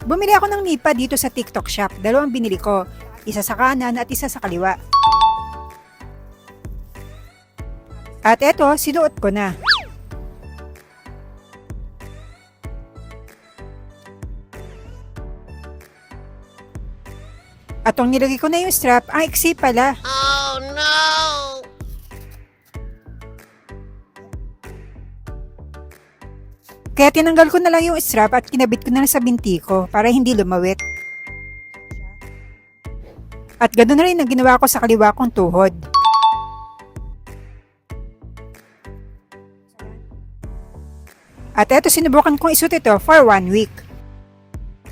Bumili ako ng nipa dito sa TikTok shop. Dalawang binili ko. Isa sa kanan at isa sa kaliwa. At eto, sinuot ko na. At nung nilagay ko na yung strap, ang iksi pala. Oh no! Kaya tinanggal ko na lang yung strap at kinabit ko na lang sa binti ko para hindi lumawit. At ganoon na rin ang ginawa ko sa kaliwa kong tuhod. At eto, sinubukan kong isuot ito for 1 week.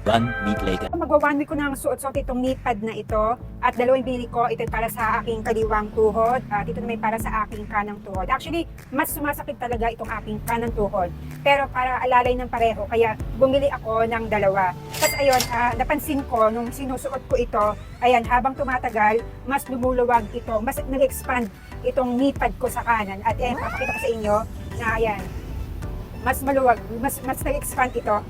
1 week later. Magwa 1 week ko nang suot-suot itong knee pad na ito at dalawang binili ko. Ito para sa aking kaliwang tuhod at ito naman para sa aking kanang tuhod. Actually, mas sumasakit talaga itong aking kanang tuhod. Pero para alalay ng pareho, kaya bumili ako ng dalawa. Tapos ayun, napansin ko nung sinusuot ko ito, ayan, habang tumatagal, mas lumuluwag ito, mas nag-expand itong knee pad ko sa kanan. At ayan, papakita ko sa inyo na ayan, mas maluwag, mas nag-expand ito.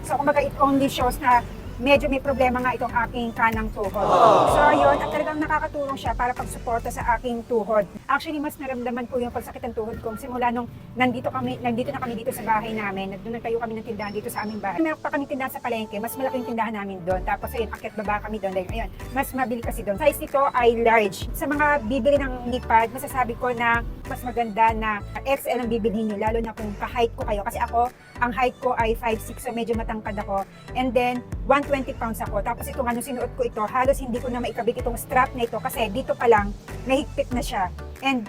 So, kumbaga, it only shows na medyo may problema nga itong aking kanang tuhod. So, ayun, at talagang nakakatulong siya para pagsuporta sa aking tuhod. Actually, mas naramdaman ko yung pagsakit ng tuhod ko simula nung nandito na kami dito sa bahay namin. Doon nagtayo kami ng tindahan dito sa aming bahay. Meron pa kami tindahan sa palengke, mas malaki yung tindahan namin doon. Tapos, ayun, akyat baba kami doon. Dahil, ayun, mas mabili kasi doon. Size nito ay large. Sa mga bibili ng knee pad, masasabi ko na mas maganda na XL ang bibilhin nyo, lalo na kung ka-height ko kayo. Kasi ako, ang height ko ay 5'6", so medyo matangkad ako. And then, 120 pounds ako. Tapos ito nga, nung sinuot ko ito, halos hindi ko na maikabit itong strap na ito kasi dito pa lang, mahigpit na siya. And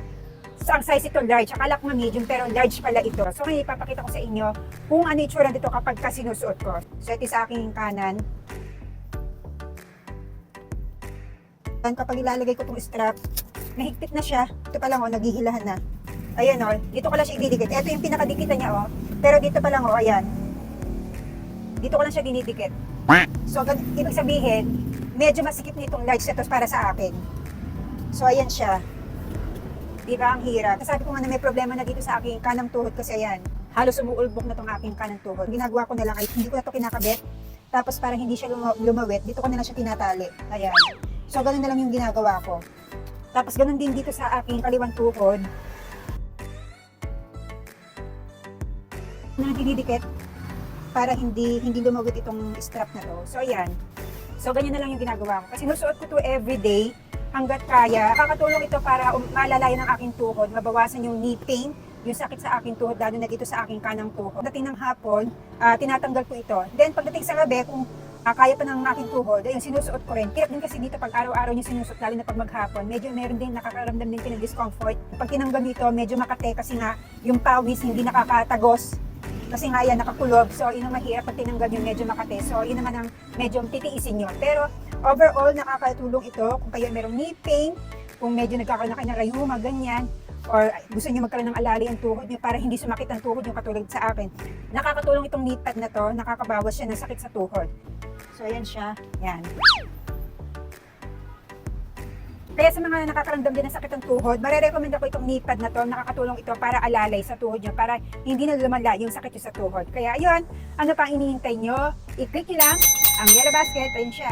ang size ito large. Akala ko nga medium, pero large pala ito. So ngayon, ipapakita ko sa inyo kung ano yung itsura dito kapag sinusuot ko. So ito sa aking kanan. Kapag ilalagay ko itong strap, mahigpit na siya. Ito pa lang, naghihilahan na. Ayan dito ko lang siya ididikit. Ito yung pinakadikitan niya pero dito pa lang ayan. Dito ko lang siya dinidikit. So, ibig sabihin, medyo masikip nitong large ito para sa akin. So, ayan siya. Diba, ang hirap. Sabi ko nga na may problema na dito sa aking kanang tuhod kasi ayan, halos umuulbok na tong aking kanang tuhod. Ginagawa ko na lang, hindi ko na ito kinakabit. Tapos para hindi siya lumawit, dito ko na lang siya tinatali. Ayan. So, ganun na lang yung ginagawa ko. Tapos, ganun din dito sa aking kaliwang tuhod. Na dinidikit para hindi lumawit itong strap na to. So, ayan. So, ganyan na lang yung ginagawa ko. Kasi sinusuot ko to everyday hanggat kaya. Nakakatulong ito para malalayan ang aking tuhod, mabawasan yung knee pain, yung sakit sa aking tuhod, lalo na dito sa aking kanang tuhod. Pagdating ng hapon, tinatanggal ko ito. Then, pagdating sa gabi, kung kaya pa ng aking tuhod, ayun, sinusuot ko rin. Kaya din kasi dito, pag araw-araw yung sinusuot, lalo na pag maghapon, medyo meron din, nakakaramdam din ng discomfort. Pag tinanggal dito, medyo makate kasi nga, yung pawis hindi nakakatagos. Kasi nga yan, nakakulog. So, yun ang mahirap pag tinanggal yung medyo makate. So, yun naman ang medyo titiisin nyo. Pero, overall, nakakatulong ito kung kayo merong knee pain, kung medyo nagkakaroon na kayo ng rayuma, ganyan, or gusto nyo magkaroon ng alali ang tuhod nyo para hindi sumakit ang tuhod nyo katulad sa akin. Nakakatulong itong knee pad na to, nakakabawas siya ng sakit sa tuhod. So, ayan siya. Yan. Kaya sa mga nakakaramdam din ng sakit ng tuhod, marirecommend ako itong knee pad na to. Nakakatulong ito para alalay sa tuhod nyo, para hindi na lumala yung sakit nyo sa tuhod. Kaya ayun, ano pang inihintay nyo? I-click nyo lang ang yellow basket, ayun siya.